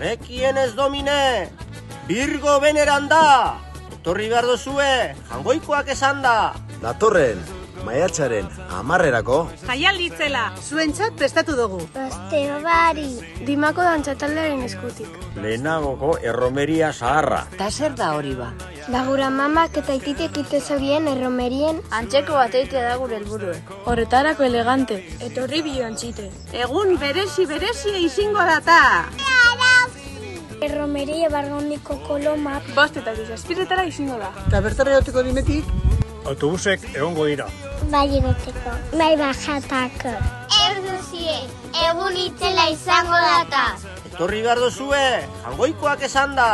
Rekien ez domine, Virgo beneran da, etorri behar dozue, jangoikoak esan da. Datorren, maiatzaren 10erako. Jaialditzela, zuentzat prestatu dugu. Astero bari. Dimako dantzataldearen eskutik. Lehenagoko erromeria zaharra. Ta zer da hori ba? Da gura mamak eta aititek itezorien erromerien Antzeko bat eitea da gure helburue. horretarako elegante. Etorri bioantzite. Egun berezi izingo data. Erromeria bargaundiko kolomak. 5:07 izango da. Eta bertara joteko dimetik? Autobusek egongo dira. Bai egoteko. Bai bajatako. Ez duzie, egun itzela izango data. Etorri behar dozue, jangoikoak esan da.